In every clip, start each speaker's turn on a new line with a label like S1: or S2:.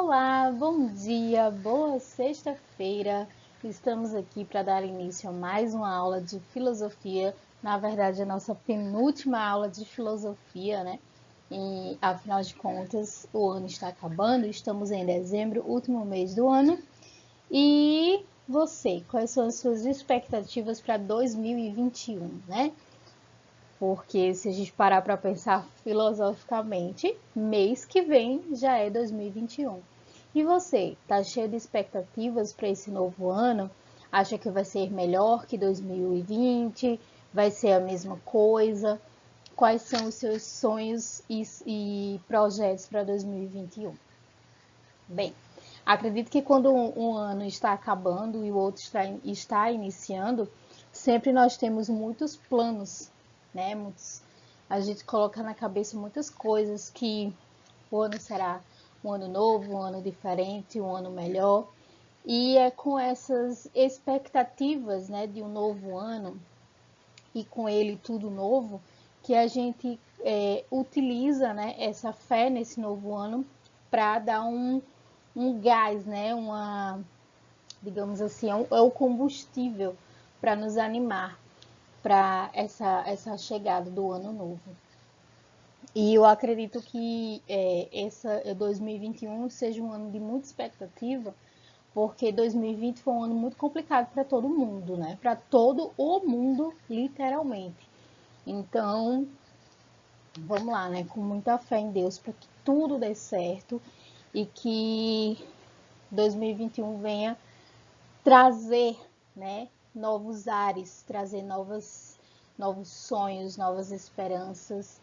S1: Olá, bom dia, boa sexta-feira. Estamos aqui para dar início a mais uma aula de filosofia. Na verdade, a nossa penúltima aula de filosofia, né? E afinal de contas, o ano está acabando, estamos em dezembro, último mês do ano. E você, quais são as suas expectativas para 2021, né? Porque se a gente parar para pensar filosoficamente, mês que vem já é 2021. E você, tá cheio de expectativas para esse novo ano? Acha que vai ser melhor que 2020? Vai ser a mesma coisa? Quais são os seus sonhos e projetos para 2021? Bem, acredito que quando um ano está acabando e o outro está iniciando, sempre nós temos muitos planos, né? A gente coloca na cabeça muitas coisas que o ano será um ano novo, um ano diferente, um ano melhor. E é com essas expectativas, né, de um novo ano e com ele tudo novo, que a gente utiliza, né, essa fé nesse novo ano para dar um gás, né, digamos assim, é o combustível para nos animar para essa chegada do ano novo. E eu acredito que essa 2021 seja um ano de muita expectativa, porque 2020 foi um ano muito complicado para todo mundo, né? Para todo o mundo, literalmente. Então, vamos lá, né? Com muita fé em Deus para que tudo dê certo e que 2021 venha trazer, né, novos ares, trazer novos sonhos, novas esperanças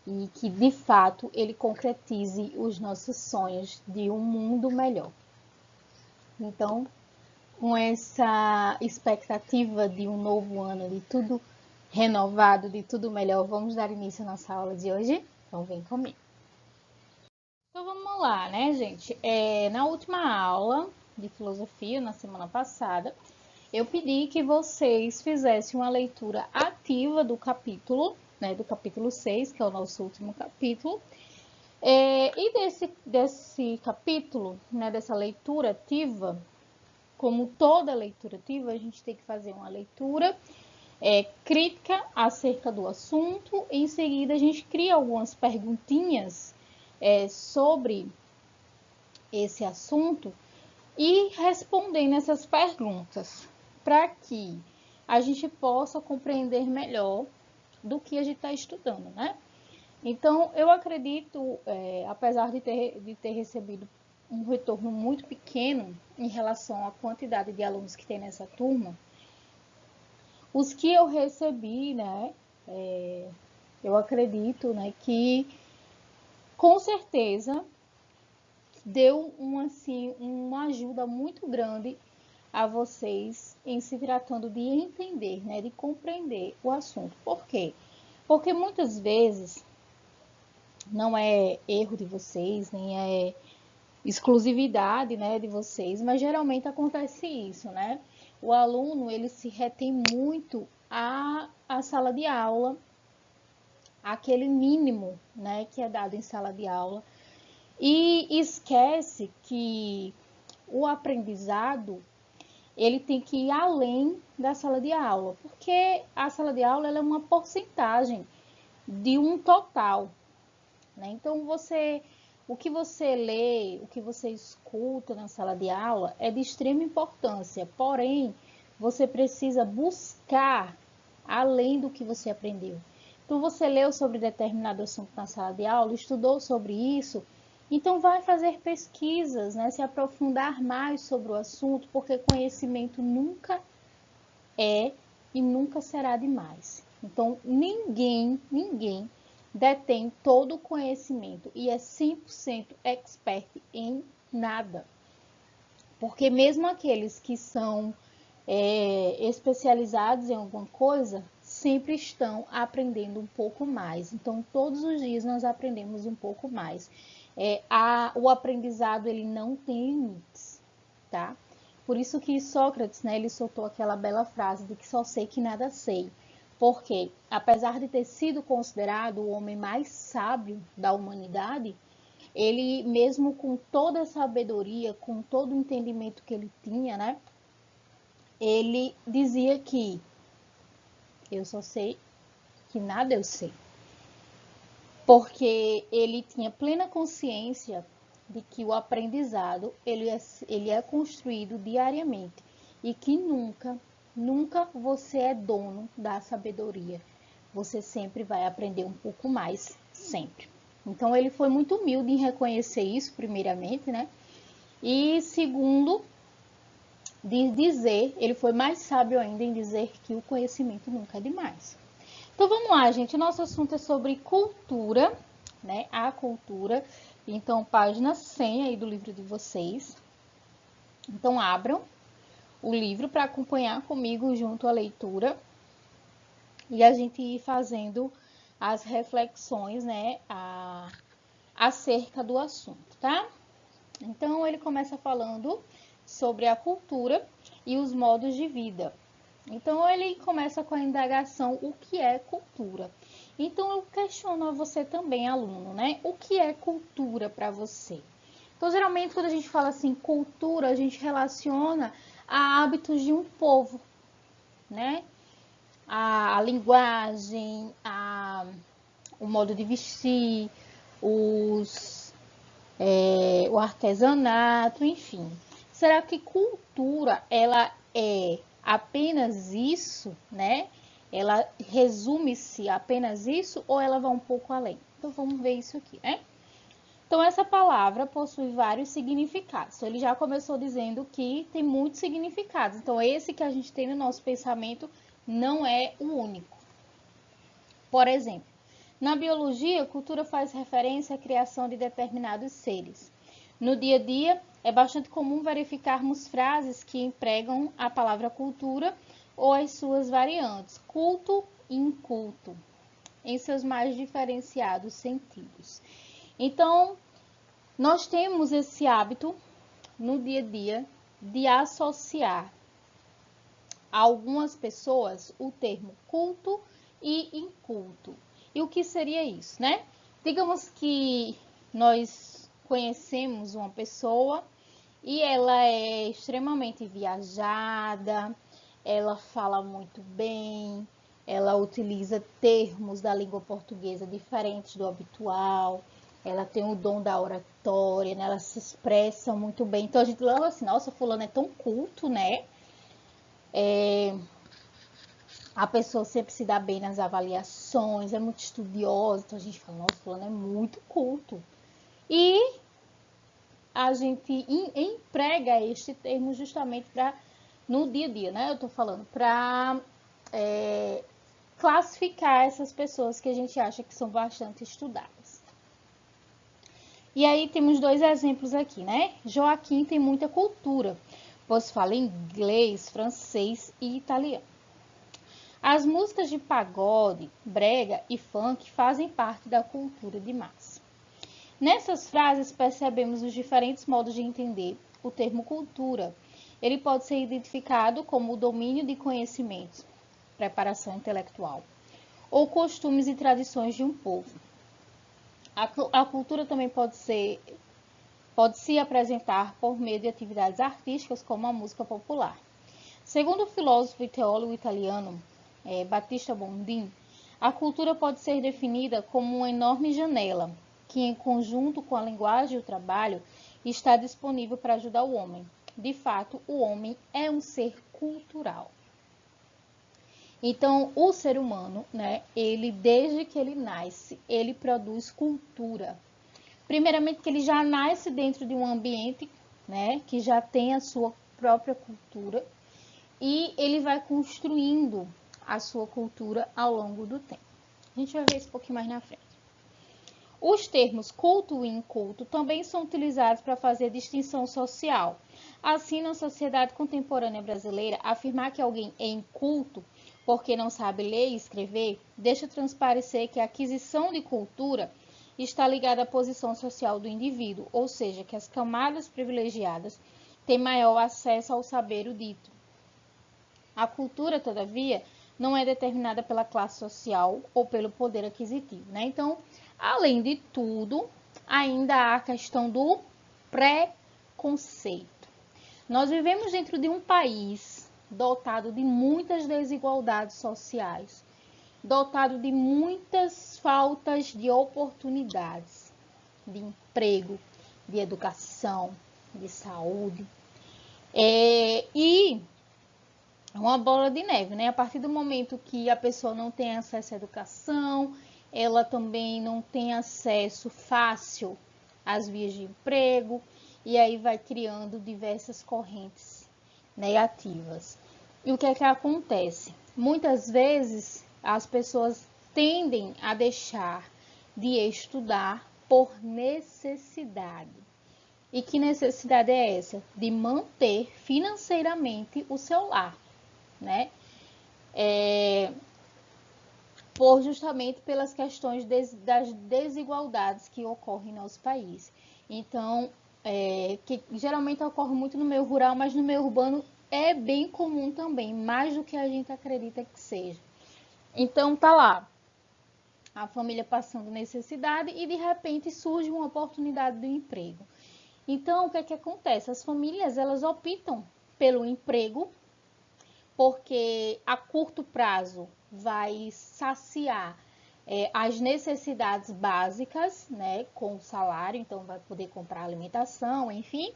S1: e que de fato ele concretize os nossos sonhos de um mundo melhor. Então, com essa expectativa de um novo ano, de tudo renovado, de tudo melhor, vamos dar início à nossa aula de hoje? Então, vem comigo. Então, vamos lá, né, gente? Na última aula de filosofia, na semana passada, eu pedi que vocês fizessem uma leitura ativa do capítulo, né, do capítulo 6, que é o nosso último capítulo. E desse capítulo, né, dessa leitura ativa, como toda leitura ativa, a gente tem que fazer uma leitura crítica acerca do assunto. Em seguida, a gente cria algumas perguntinhas sobre esse assunto e respondendo essas perguntas para que a gente possa compreender melhor do que a gente está estudando, né? Então, eu acredito, apesar de ter recebido um retorno muito pequeno em relação à quantidade de alunos que tem nessa turma, os que eu recebi, né, eu acredito, né, que com certeza deu uma ajuda muito grande a vocês em se tratando de entender, né, de compreender o assunto. Por quê? Porque muitas vezes não é erro de vocês, nem é exclusividade, né, de vocês, mas geralmente acontece isso, né? O aluno, ele se retém muito à sala de aula, aquele mínimo, né, que é dado em sala de aula, e esquece que o aprendizado ele tem que ir além da sala de aula, porque a sala de aula ela é uma porcentagem de um total, né? Então o que você lê, o que você escuta na sala de aula é de extrema importância, porém você precisa buscar além do que você aprendeu. Então você leu sobre determinado assunto na sala de aula, estudou sobre isso, então vai fazer pesquisas, né? Se aprofundar mais sobre o assunto, porque conhecimento nunca é e nunca será demais. Então ninguém detém todo o conhecimento e é 100% expert em nada. Porque mesmo aqueles que são especializados em alguma coisa, sempre estão aprendendo um pouco mais. Então, todos os dias nós aprendemos um pouco mais. O aprendizado, ele não tem limites, tá? Por isso que Sócrates, né, ele soltou aquela bela frase de que só sei que nada sei. Porque, apesar de ter sido considerado o homem mais sábio da humanidade, ele mesmo com toda a sabedoria, com todo o entendimento que ele tinha, né? Ele dizia que eu só sei que nada eu sei. Porque ele tinha plena consciência de que o aprendizado ele é construído diariamente e que nunca você é dono da sabedoria. Você sempre vai aprender um pouco mais, sempre. Então ele foi muito humilde em reconhecer isso, primeiramente, né? E segundo, de dizer, ele foi mais sábio ainda em dizer que o conhecimento nunca é demais. Então vamos lá, gente. O nosso assunto é sobre cultura, né? A cultura. Então, página 100 aí do livro de vocês. Então, abram o livro para acompanhar comigo junto à leitura e a gente ir fazendo as reflexões, né? Acerca do assunto, tá? Então, ele começa falando sobre a cultura e os modos de vida. Então, ele começa com a indagação, o que é cultura? Então, eu questiono a você também, aluno, né? O que é cultura para você? Então, geralmente, quando a gente fala assim, cultura, a gente relaciona a hábitos de um povo, né? A linguagem, o modo de vestir, o artesanato, enfim. Será que cultura, ela é apenas isso, né? Ela resume-se a apenas isso ou ela vai um pouco além? Então, vamos ver isso aqui, né? Então, essa palavra possui vários significados. Então, ele já começou dizendo que tem muitos significados. Então, esse que a gente tem no nosso pensamento não é o único. Por exemplo, na biologia, cultura faz referência à criação de determinados seres. No dia a dia, é bastante comum verificarmos frases que empregam a palavra cultura ou as suas variantes, culto e inculto, em seus mais diferenciados sentidos. Então, nós temos esse hábito no dia a dia de associar a algumas pessoas o termo culto e inculto. E o que seria isso, né? Digamos que nós conhecemos uma pessoa e ela é extremamente viajada, ela fala muito bem, ela utiliza termos da língua portuguesa diferentes do habitual, ela tem o dom da oratória, né? Ela se expressa muito bem. Então a gente fala assim, nossa, fulano é tão culto, né? A pessoa sempre se dá bem nas avaliações, é muito estudiosa, então a gente fala, nossa, fulano é muito culto. E a gente emprega este termo justamente para, no dia a dia, né? Eu tô falando, para classificar essas pessoas que a gente acha que são bastante estudadas. E aí temos dois exemplos aqui, né? Joaquim tem muita cultura, pois fala inglês, francês e italiano. As músicas de pagode, brega e funk fazem parte da cultura de massa. Nessas frases percebemos os diferentes modos de entender o termo cultura. Ele pode ser identificado como o domínio de conhecimentos, preparação intelectual, ou costumes e tradições de um povo. A cultura também pode se apresentar por meio de atividades artísticas como a música popular. Segundo o filósofo e teólogo italiano Battista Bondin, a cultura pode ser definida como uma enorme janela que, em conjunto com a linguagem e o trabalho, está disponível para ajudar o homem. De fato, o homem é um ser cultural. Então, o ser humano, né, ele desde que ele nasce, ele produz cultura. Primeiramente que ele já nasce dentro de um ambiente, né, que já tem a sua própria cultura e ele vai construindo a sua cultura ao longo do tempo. A gente vai ver isso um pouquinho mais na frente. Os termos culto e inculto também são utilizados para fazer distinção social. Assim, na sociedade contemporânea brasileira, afirmar que alguém é inculto porque não sabe ler e escrever deixa transparecer que a aquisição de cultura está ligada à posição social do indivíduo, ou seja, que as camadas privilegiadas têm maior acesso ao saber dito. A cultura, todavia, não é determinada pela classe social ou pelo poder aquisitivo, né? Então, além de tudo, ainda há a questão do preconceito. Nós vivemos dentro de um país dotado de muitas desigualdades sociais, dotado de muitas faltas de oportunidades, de emprego, de educação, de saúde. E uma bola de neve, né? A partir do momento que a pessoa não tem acesso à educação, ela também não tem acesso fácil às vias de emprego, e aí vai criando diversas correntes negativas. E o que é que acontece? Muitas vezes as pessoas tendem a deixar de estudar por necessidade. E que necessidade é essa? De manter financeiramente o seu lar, né? Por justamente pelas questões das desigualdades que ocorrem em nosso país. Então, que geralmente ocorre muito no meio rural, mas no meio urbano é bem comum também, mais do que a gente acredita que seja. Então, tá lá, a família passando necessidade e de repente surge uma oportunidade de emprego. Então, o que é que acontece? As famílias, elas optam pelo emprego porque a curto prazo vai saciar as necessidades básicas, né, com o salário, então vai poder comprar alimentação, enfim.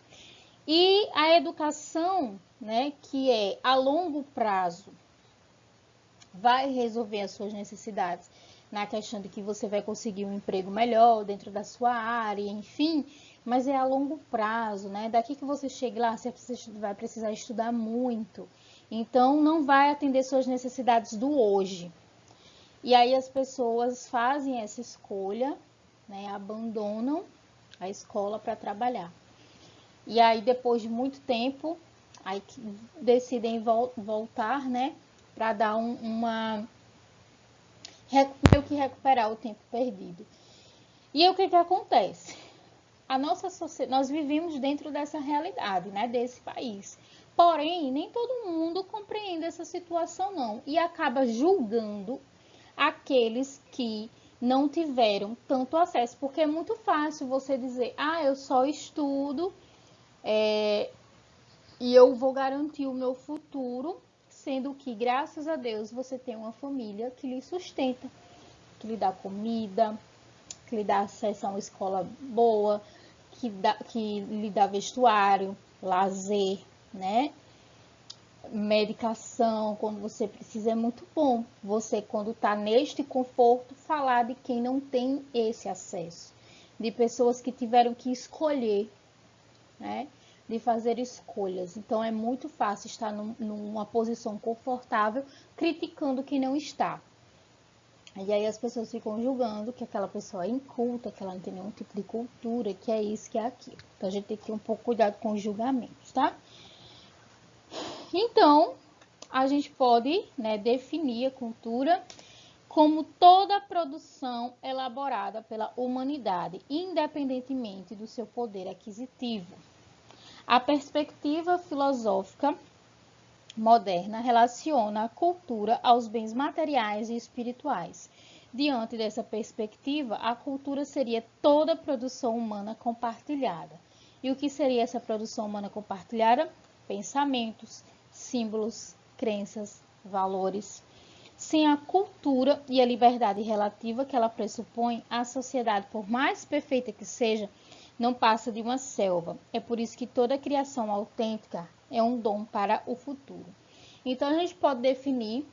S1: E a educação, né, que é a longo prazo, vai resolver as suas necessidades na questão de que você vai conseguir um emprego melhor dentro da sua área, enfim, mas é a longo prazo, né? Daqui que você chegue lá, você vai precisar estudar muito. Então, não vai atender suas necessidades do hoje. E aí as pessoas fazem essa escolha, né? Abandonam a escola para trabalhar. E aí, depois de muito tempo, aí decidem voltar, né? Para dar meio que recuperar o tempo perdido. E aí, o que acontece? A nossa sociedade, nós vivemos dentro dessa realidade, né? Desse país. Porém, nem todo mundo compreende essa situação, não. E acaba julgando aqueles que não tiveram tanto acesso. Porque é muito fácil você dizer, eu só estudo e eu vou garantir o meu futuro, sendo que, graças a Deus, você tem uma família que lhe sustenta, que lhe dá comida, que lhe dá acesso a uma escola boa, que lhe dá vestuário, lazer, né? Medicação, quando você precisa, é muito bom. Você, quando está neste conforto, falar de quem não tem esse acesso. De pessoas que tiveram que escolher, né? De fazer escolhas. Então, é muito fácil estar numa posição confortável, criticando quem não está. E aí as pessoas ficam julgando que aquela pessoa é inculta, que ela não tem nenhum tipo de cultura, que é isso, que é aquilo. Então, a gente tem que ter um pouco cuidado com os julgamentos, tá? Então, a gente pode, né, definir a cultura como toda produção elaborada pela humanidade, independentemente do seu poder aquisitivo. A perspectiva filosófica moderna relaciona a cultura aos bens materiais e espirituais. Diante dessa perspectiva, a cultura seria toda produção humana compartilhada. E o que seria essa produção humana compartilhada? Pensamentos, símbolos, crenças, valores. Sem a cultura e a liberdade relativa que ela pressupõe, a sociedade, por mais perfeita que seja, não passa de uma selva. É por isso que toda criação autêntica é um dom para o futuro. Então, a gente pode definir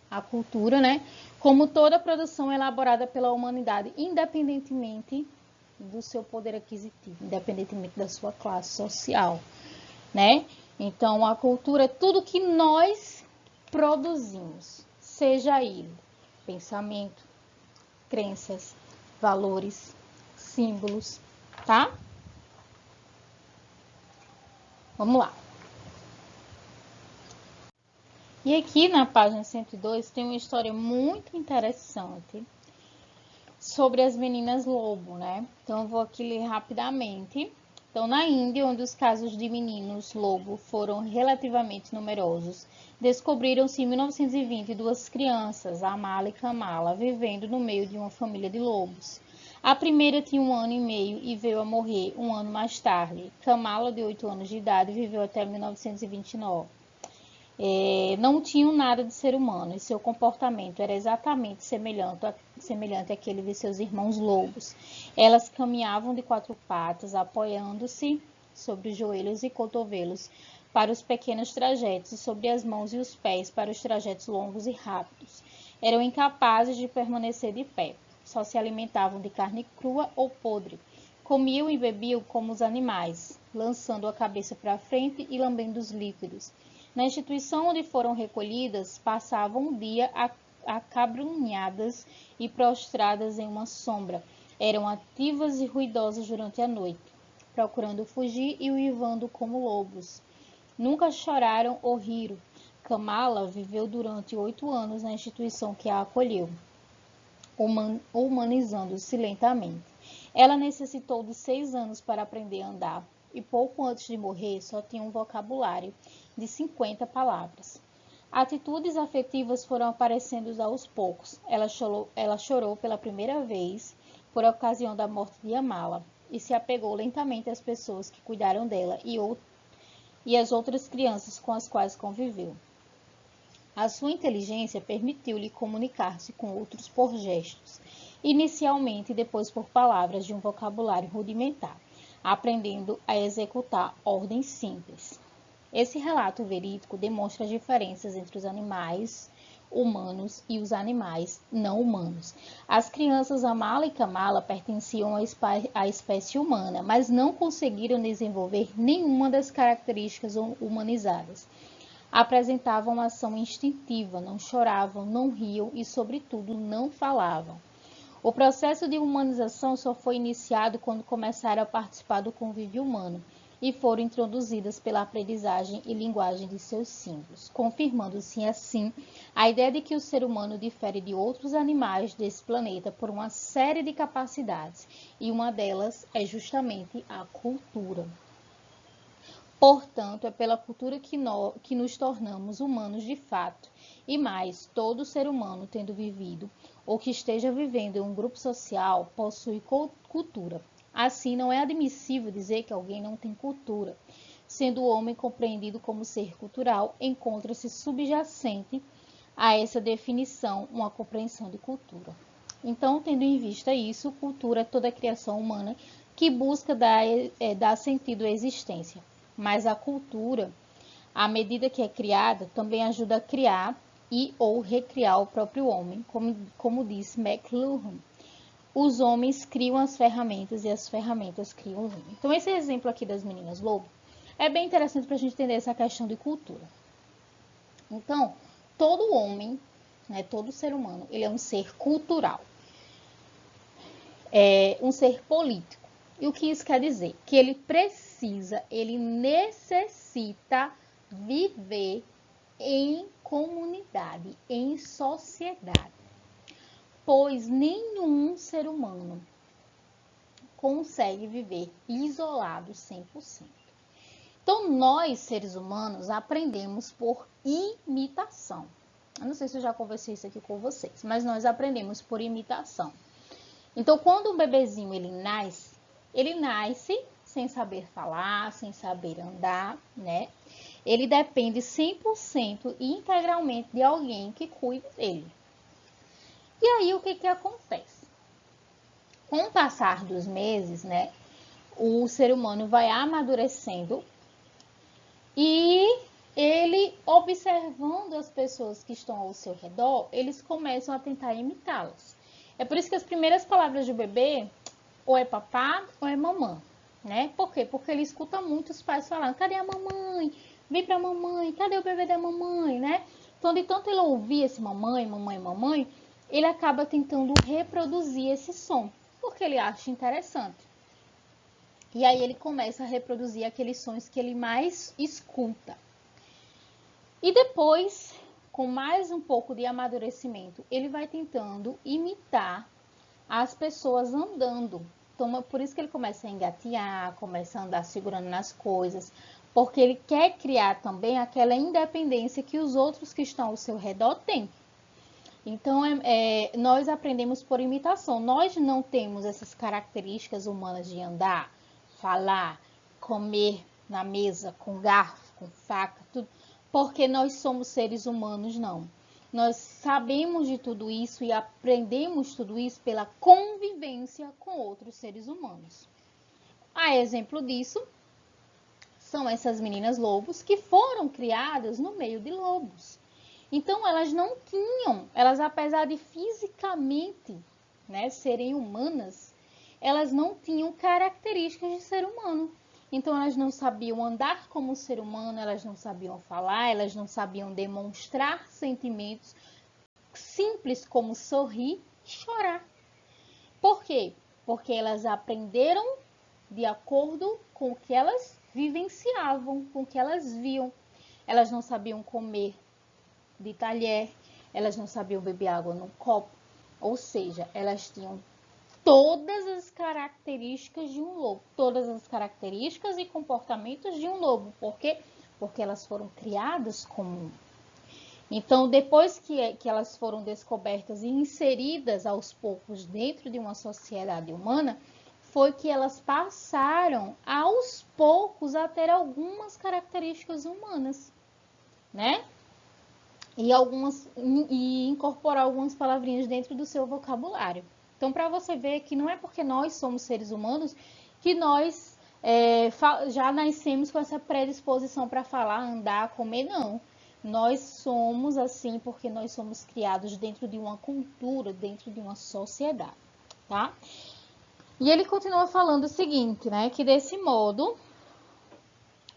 S1: a cultura, né, como toda produção elaborada pela humanidade, independentemente do seu poder aquisitivo, independentemente da sua classe social, né? Então, a cultura é tudo que nós produzimos, seja ele pensamento, crenças, valores, símbolos, tá? Vamos lá. E aqui na página 102 tem uma história muito interessante sobre as meninas lobo, né? Então eu vou aqui ler rapidamente. Então, na Índia, onde os casos de meninos lobo foram relativamente numerosos, descobriram-se em 1920 duas crianças, Amala e Kamala, vivendo no meio de uma família de lobos. A primeira tinha 1 ano e meio e veio a morrer 1 ano mais tarde. Kamala, de 8 anos de idade, viveu até 1929. Não tinham nada de ser humano e seu comportamento era exatamente semelhante àquele de seus irmãos lobos. Elas caminhavam de 4 patas, apoiando-se sobre os joelhos e cotovelos para os pequenos trajetos e sobre as mãos e os pés para os trajetos longos e rápidos. Eram incapazes de permanecer de pé. Só se alimentavam de carne crua ou podre. Comiam e bebiam como os animais, lançando a cabeça para frente e lambendo os líquidos. Na instituição onde foram recolhidas, passavam o dia acabrunhadas e prostradas em uma sombra. Eram ativas e ruidosas durante a noite, procurando fugir e uivando como lobos. Nunca choraram ou riram. Kamala viveu durante 8 anos na instituição que a acolheu, humanizando-se lentamente. Ela necessitou de 6 anos para aprender a andar e pouco antes de morrer só tinha um vocabulário de 50 palavras. Atitudes afetivas foram aparecendo aos poucos. Ela chorou pela primeira vez por ocasião da morte de Amala e se apegou lentamente às pessoas que cuidaram dela e às outras crianças com as quais conviveu. A sua inteligência permitiu-lhe comunicar-se com outros por gestos, inicialmente e depois por palavras de um vocabulário rudimentar, aprendendo a executar ordens simples. Esse relato verídico demonstra as diferenças entre os animais humanos e os animais não humanos. As crianças Amala e Kamala pertenciam à espécie humana, mas não conseguiram desenvolver nenhuma das características humanizadas. Apresentavam ação instintiva, não choravam, não riam e, sobretudo, não falavam. O processo de humanização só foi iniciado quando começaram a participar do convívio humano e foram introduzidas pela aprendizagem e linguagem de seus símbolos, confirmando-se assim a ideia de que o ser humano difere de outros animais desse planeta por uma série de capacidades, e uma delas é justamente a cultura. Portanto, é pela cultura que nos tornamos humanos de fato, e mais, todo ser humano tendo vivido ou que esteja vivendo em um grupo social possui cultura. Assim, não é admissível dizer que alguém não tem cultura. Sendo o homem compreendido como ser cultural, encontra-se subjacente a essa definição uma compreensão de cultura. Então, tendo em vista isso, cultura é toda a criação humana que busca dar sentido à existência. Mas a cultura, à medida que é criada, também ajuda a criar e ou recriar o próprio homem, como disse McLuhan. Os homens criam as ferramentas e as ferramentas criam os homens. Então, esse exemplo aqui das meninas lobo é bem interessante para a gente entender essa questão de cultura. Então, todo homem, né, todo ser humano, ele é um ser cultural, é um ser político. E o que isso quer dizer? Que ele necessita viver em comunidade, em sociedade. Pois nenhum ser humano consegue viver isolado 100%. Então, nós, seres humanos, aprendemos por imitação. Eu não sei se eu já conversei isso aqui com vocês, mas nós aprendemos por imitação. Então, quando um bebezinho ele nasce sem saber falar, sem saber andar, né? Ele depende 100% e integralmente de alguém que cuide dele. E aí, o que acontece? Com o passar dos meses, né, o ser humano vai amadurecendo e ele, observando as pessoas que estão ao seu redor, eles começam a tentar imitá-las. É por isso que as primeiras palavras do bebê, ou é papá ou é mamãe, né? Por quê? Porque ele escuta muito os pais falando, cadê a mamãe? Vem pra mamãe, cadê o bebê da mamãe, né? Então, de tanto ele ouvir esse mamãe, mamãe, mamãe, ele acaba tentando reproduzir esse som, porque ele acha interessante. E aí ele começa a reproduzir aqueles sons que ele mais escuta. E depois, com mais um pouco de amadurecimento, ele vai tentando imitar as pessoas andando. Então, é por isso que ele começa a engatear, começa a andar segurando nas coisas, porque ele quer criar também aquela independência que os outros que estão ao seu redor têm. Então, nós aprendemos por imitação. Nós não temos essas características humanas de andar, falar, comer na mesa, com garfo, com faca, tudo, porque nós somos seres humanos, não. Nós sabemos de tudo isso e aprendemos tudo isso pela convivência com outros seres humanos. A exemplo disso, são essas meninas lobos que foram criadas no meio de lobos. Então, elas não tinham, elas apesar de fisicamente, né, serem humanas, elas não tinham características de ser humano. Então, elas não sabiam andar como ser humano, elas não sabiam falar, elas não sabiam demonstrar sentimentos simples como sorrir e chorar. Por quê? Porque elas aprenderam de acordo com o que elas vivenciavam, com o que elas viam. Elas não sabiam comer de talher, elas não sabiam beber água no copo, ou seja, elas tinham todas as características de um lobo, todas as características e comportamentos de um lobo. Por quê? Porque elas foram criadas como. Então, depois que elas foram descobertas e inseridas aos poucos dentro de uma sociedade humana, foi que elas passaram aos poucos a ter algumas características humanas, né? E incorporar algumas palavrinhas dentro do seu vocabulário. Então, para você ver que não é porque nós somos seres humanos que nós já nascemos com essa predisposição para falar, andar, comer, não. Nós somos assim porque nós somos criados dentro de uma cultura, dentro de uma sociedade, tá? E ele continua falando o seguinte, né, que desse modo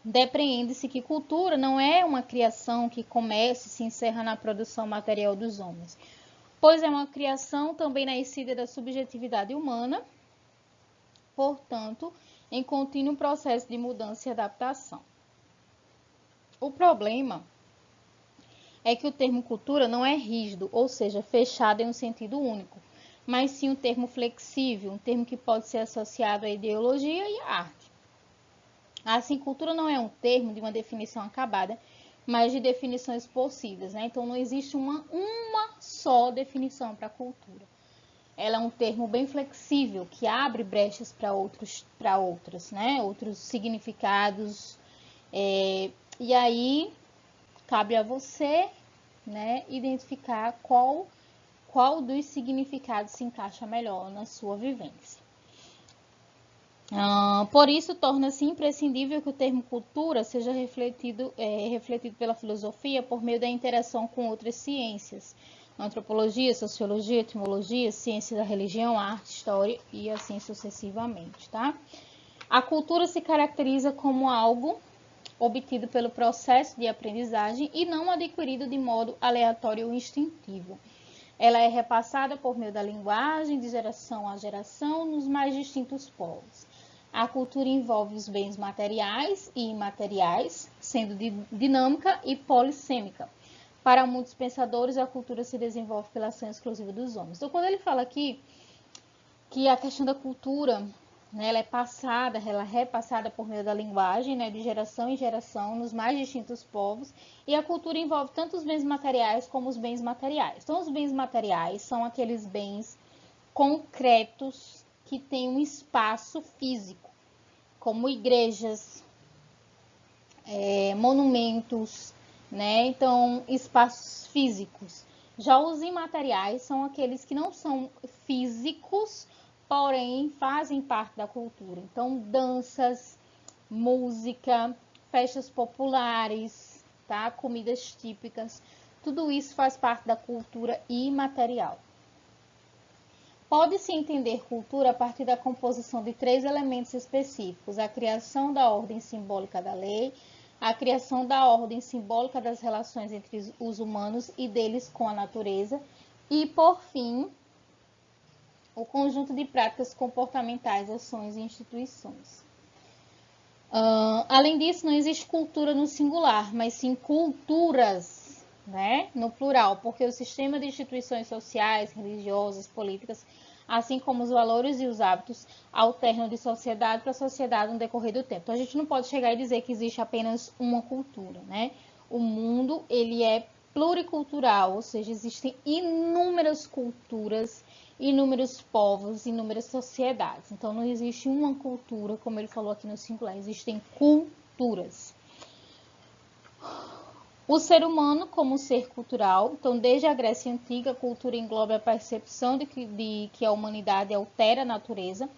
S1: depreende-se que cultura não é uma criação que começa e se encerra na produção material dos homens, pois é uma criação também nascida da subjetividade humana, portanto, em contínuo processo de mudança e adaptação. O problema é que o termo cultura não é rígido, ou seja, fechado em um sentido único, mas sim um termo flexível, um termo que pode ser associado à ideologia e à arte. Assim, cultura não é um termo de uma definição acabada, mas de definições possíveis, né? Então, não existe uma só definição para cultura. Ela é um termo bem flexível, que abre brechas para outras, né? Outros significados. E aí, cabe a você, né, identificar qual dos significados se encaixa melhor na sua vivência. Por isso, torna-se imprescindível que o termo cultura seja refletido pela filosofia por meio da interação com outras ciências, antropologia, sociologia, etimologia, ciência da religião, arte, história e assim sucessivamente, tá? A cultura se caracteriza como algo obtido pelo processo de aprendizagem e não adquirido de modo aleatório ou instintivo. Ela é repassada por meio da linguagem, de geração a geração, nos mais distintos povos. A cultura envolve os bens materiais e imateriais, sendo dinâmica e polissêmica. Para muitos pensadores, a cultura se desenvolve pela ação exclusiva dos homens. Então, quando ele fala aqui que a questão da cultura, né, ela é repassada por meio da linguagem, né, de geração em geração, nos mais distintos povos, e a cultura envolve tanto os bens materiais como os bens materiais. Então, os bens materiais são aqueles bens concretos que têm um espaço físico, como igrejas, monumentos, né? Então, espaços físicos. Já os imateriais são aqueles que não são físicos, porém fazem parte da cultura. Então, danças, música, festas populares, tá? Comidas típicas, tudo isso faz parte da cultura imaterial. Pode-se entender cultura a partir da composição de 3 elementos específicos: a criação da ordem simbólica da lei, a criação da ordem simbólica das relações entre os humanos e deles com a natureza, e, por fim, o conjunto de práticas comportamentais, ações e instituições. Além disso, não existe cultura no singular, mas sim culturas, né, no plural, porque o sistema de instituições sociais, religiosas, políticas, assim como os valores e os hábitos, alternam de sociedade para sociedade no decorrer do tempo. Então, a gente não pode chegar e dizer que existe apenas uma cultura, né? O mundo, ele é pluricultural, ou seja, existem inúmeras culturas, inúmeros povos, inúmeras sociedades. Então, não existe uma cultura, como ele falou aqui no singular, existem culturas. O ser humano como ser cultural, então desde a Grécia Antiga, a cultura engloba a percepção de que a humanidade altera a natureza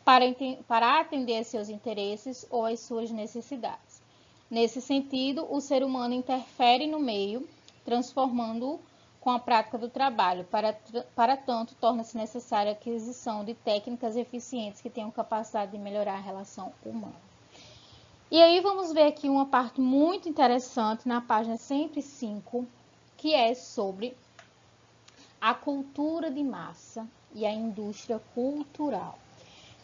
S1: para atender a seus interesses ou às suas necessidades. Nesse sentido, o ser humano interfere no meio, transformando-o com a prática do trabalho. Para tanto, torna-se necessária a aquisição de técnicas eficientes que tenham capacidade de melhorar a relação humana. E aí vamos ver aqui uma parte muito interessante na página 105, que é sobre a cultura de massa e a indústria cultural.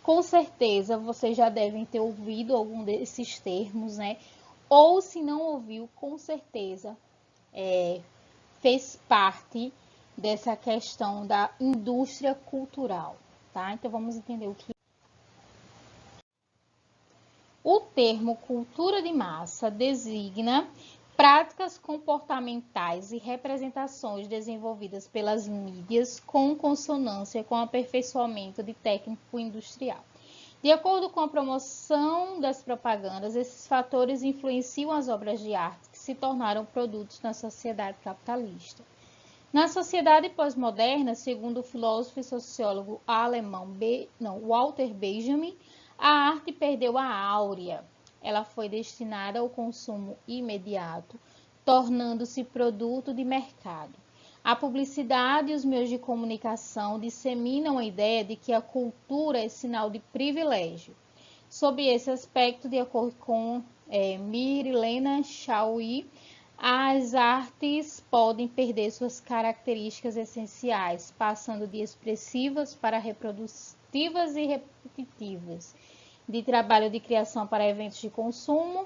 S1: Com certeza vocês já devem ter ouvido algum desses termos, né? Ou se não ouviu, com certeza fez parte dessa questão da indústria cultural, tá? Então vamos entender o que o termo cultura de massa designa práticas comportamentais e representações desenvolvidas pelas mídias com consonância com o aperfeiçoamento de técnico industrial. De acordo com a promoção das propagandas, esses fatores influenciam as obras de arte que se tornaram produtos na sociedade capitalista. Na sociedade pós-moderna, segundo o filósofo e sociólogo alemão Walter Benjamin, a arte perdeu a áurea. Ela foi destinada ao consumo imediato, tornando-se produto de mercado. A publicidade e os meios de comunicação disseminam a ideia de que a cultura é sinal de privilégio. Sob esse aspecto, de acordo com Mirilena Chauí, as artes podem perder suas características essenciais, passando de expressivas para reprodutivas e repetitivas, de trabalho de criação para eventos de consumo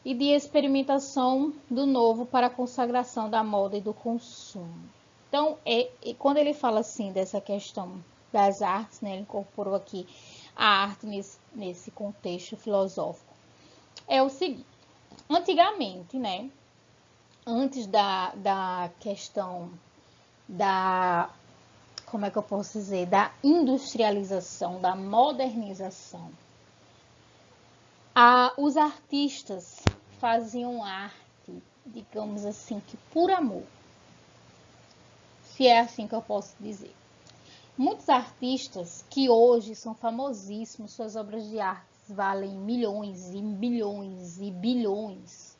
S1: e de experimentação do novo para a consagração da moda e do consumo. Então, quando ele fala assim dessa questão das artes, né, ele incorporou aqui a arte nesse contexto filosófico. É o seguinte, antigamente, né, antes da questão como é que eu posso dizer, da industrialização, da modernização, os artistas faziam arte, digamos assim, que por amor, se é assim que eu posso dizer. Muitos artistas que hoje são famosíssimos, suas obras de arte valem milhões e bilhões e bilhões,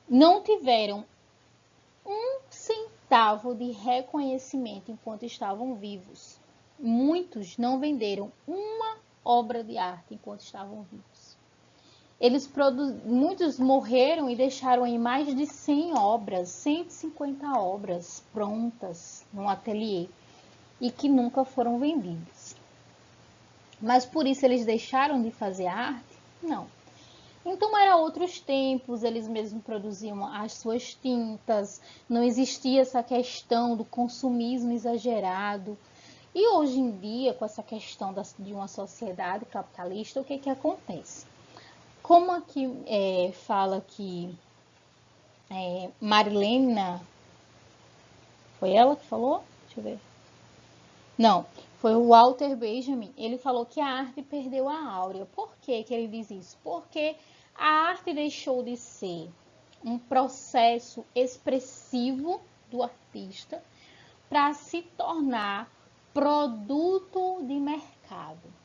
S1: não tiveram um centavo de reconhecimento enquanto estavam vivos. Muitos não venderam uma obra de arte enquanto estavam vivos. Muitos morreram e deixaram aí mais de 100 obras, 150 obras prontas no ateliê e que nunca foram vendidas. Mas por isso eles deixaram de fazer arte? Não. Então eram outros tempos, eles mesmos produziam as suas tintas, não existia essa questão do consumismo exagerado. E hoje em dia, com essa questão de uma sociedade capitalista, o que acontece? Como aqui fala que Marilena, foi ela que falou? Deixa eu ver. Não, foi o Walter Benjamin, ele falou que a arte perdeu a áurea. Por que ele diz isso? Porque a arte deixou de ser um processo expressivo do artista para se tornar produto de mercado.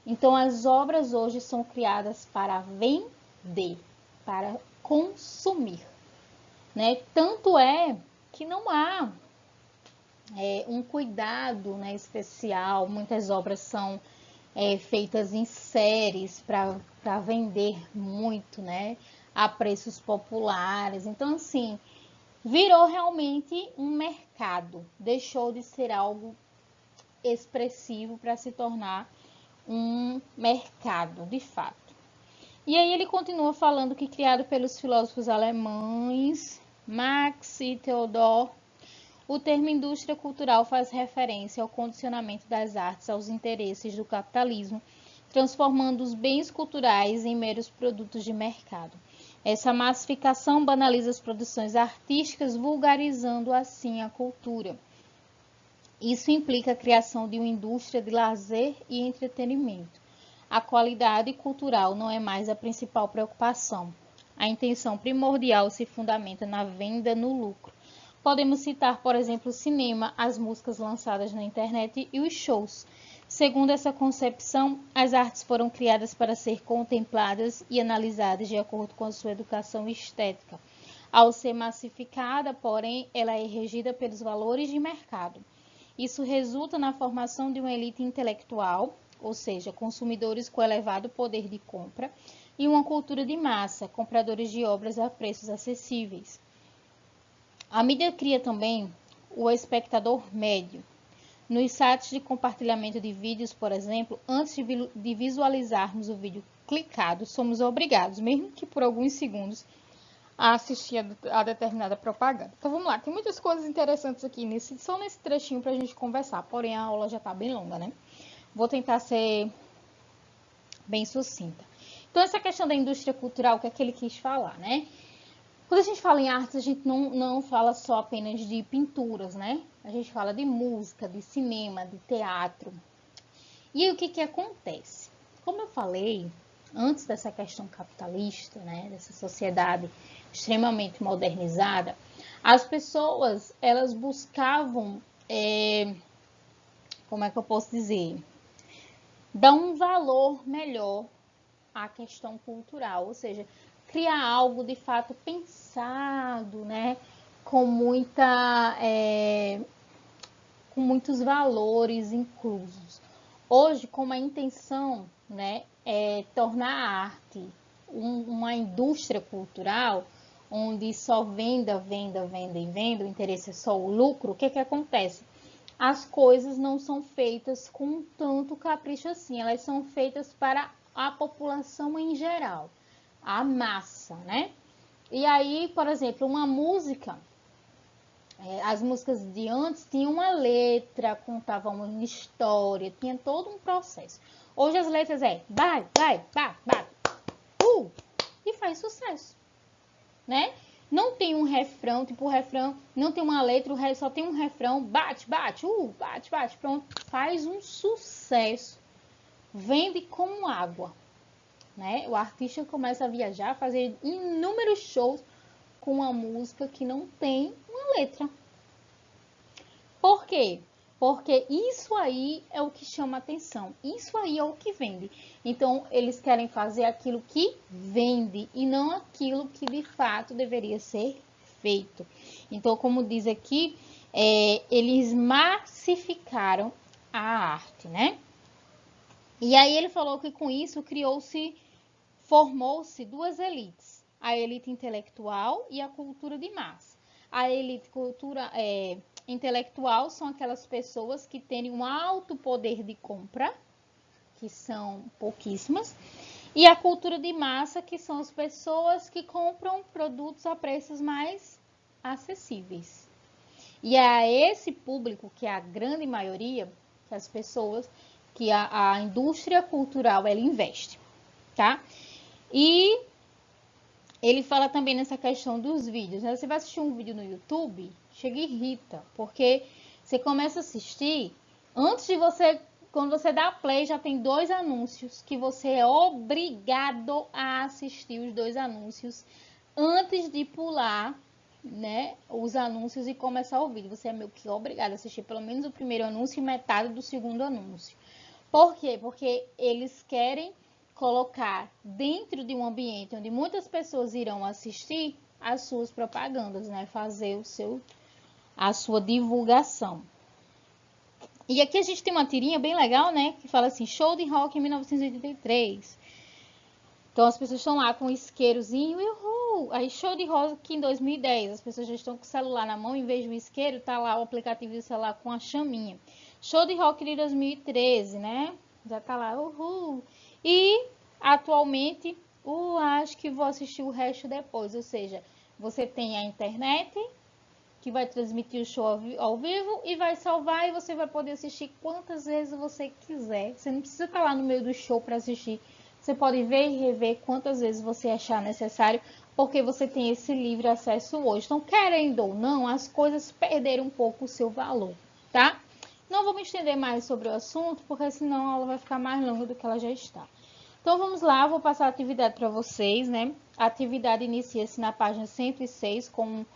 S1: Então, as obras hoje são criadas para vender, para consumir, né? Tanto é que não há um cuidado, né, especial. Muitas obras são feitas em séries para vender muito, né, a preços populares. Então, assim, virou realmente um mercado, deixou de ser algo expressivo para se tornar um mercado, de fato. E aí ele continua falando que, criado pelos filósofos alemães Marx e Theodor, o termo indústria cultural faz referência ao condicionamento das artes aos interesses do capitalismo, transformando os bens culturais em meros produtos de mercado. Essa massificação banaliza as produções artísticas, vulgarizando assim a cultura. Isso implica a criação de uma indústria de lazer e entretenimento. A qualidade cultural não é mais a principal preocupação. A intenção primordial se fundamenta na venda no lucro. Podemos citar, por exemplo, o cinema, as músicas lançadas na internet e os shows. Segundo essa concepção, as artes foram criadas para ser contempladas e analisadas de acordo com a sua educação estética. Ao ser massificada, porém, ela é regida pelos valores de mercado. Isso resulta na formação de uma elite intelectual, ou seja, consumidores com elevado poder de compra, e uma cultura de massa, compradores de obras a preços acessíveis. A mídia cria também o espectador médio. Nos sites de compartilhamento de vídeos, por exemplo, antes de visualizarmos o vídeo clicado, somos obrigados, mesmo que por alguns segundos, a assistir a determinada propaganda. Então vamos lá, tem muitas coisas interessantes aqui, só nesse trechinho para a gente conversar, porém a aula já está bem longa, né? Vou tentar ser bem sucinta. Então essa questão da indústria cultural, que é que ele quis falar, né? Quando a gente fala em artes, a gente não fala só apenas de pinturas, né? A gente fala de música, de cinema, de teatro. E aí, o que acontece? Como eu falei, antes dessa questão capitalista, né? Dessa sociedade extremamente modernizada, as pessoas, elas buscavam, como é que eu posso dizer? Dar um valor melhor à questão cultural, ou seja, criar algo de fato pensado, né, com muitos valores inclusos. Hoje, como a intenção, né, é tornar a arte uma indústria cultural, onde só venda, o interesse é só o lucro, o que acontece? As coisas não são feitas com tanto capricho assim, elas são feitas para a população em geral, a massa, né? E aí, por exemplo, uma música, as músicas de antes tinham uma letra, contavam uma história, tinha todo um processo. Hoje as letras vai, e faz sucesso, né? Não tem um refrão, tipo o refrão, não tem uma letra, só tem um refrão, bate, pronto, faz um sucesso, vende como água, né? O artista começa a viajar, fazer inúmeros shows com uma música que não tem uma letra. Por quê? Porque isso aí é o que chama atenção, isso aí é o que vende. Então, eles querem fazer aquilo que vende e não aquilo que de fato deveria ser feito. Então, como diz aqui, eles massificaram a arte, né? E aí ele falou que com isso formou-se duas elites, a elite intelectual e a cultura de massa. A elite intelectual são aquelas pessoas que têm um alto poder de compra, que são pouquíssimas, e a cultura de massa, que são as pessoas que compram produtos a preços mais acessíveis. E é a esse público, que é a grande maioria, que as pessoas, que a indústria cultural, ela investe, tá? E ele fala também nessa questão dos vídeos, né? Você vai assistir um vídeo no YouTube, chega e irrita, porque você começa a assistir, quando você dá play, já tem 2 anúncios, que você é obrigado a assistir os 2 anúncios antes de pular, né, os anúncios e começar o vídeo. Você é meio que obrigado a assistir pelo menos o primeiro anúncio e metade do segundo anúncio. Por quê? Porque eles querem colocar dentro de um ambiente onde muitas pessoas irão assistir as suas propagandas, né? Fazer a sua divulgação. E aqui a gente tem uma tirinha bem legal, né? Que fala assim, show de rock em 1983. Então as pessoas estão lá com um isqueirozinho, uhul! Aí show de rock em 2010, as pessoas já estão com o celular na mão, em vez do isqueiro, tá lá o aplicativo do celular com a chaminha. Show de rock de 2013, né? Já tá lá, uhul! E atualmente, acho que vou assistir o resto depois. Ou seja, você tem a internet, que vai transmitir o show ao vivo e vai salvar, e você vai poder assistir quantas vezes você quiser. Você não precisa estar lá no meio do show para assistir Você pode ver e rever quantas vezes você achar necessário, porque você tem esse livre acesso hoje. Então, querendo ou não, as coisas perderam um pouco o seu valor, tá? Não vou me estender mais sobre o assunto, porque senão a aula vai ficar mais longa do que ela já está. Então, vamos lá, vou passar a atividade para vocês, né? A atividade inicia-se na página 106, com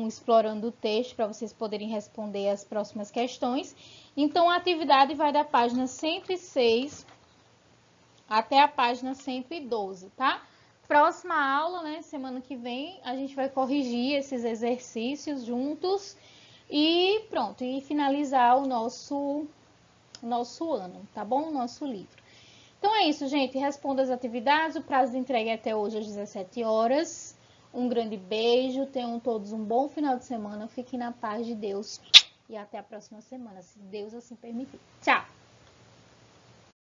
S1: explorando o texto, para vocês poderem responder as próximas questões. Então, a atividade vai da página 106 até a página 112, tá? Próxima aula, né? Semana que vem, a gente vai corrigir esses exercícios juntos e pronto, e finalizar o nosso ano, tá bom? O nosso livro. Então é isso, gente. Responda as atividades. O prazo de entrega é até hoje às 17 horas. Um grande beijo. Tenham todos um bom final de semana. Fiquem na paz de Deus. E até a próxima semana, se Deus assim permitir. Tchau!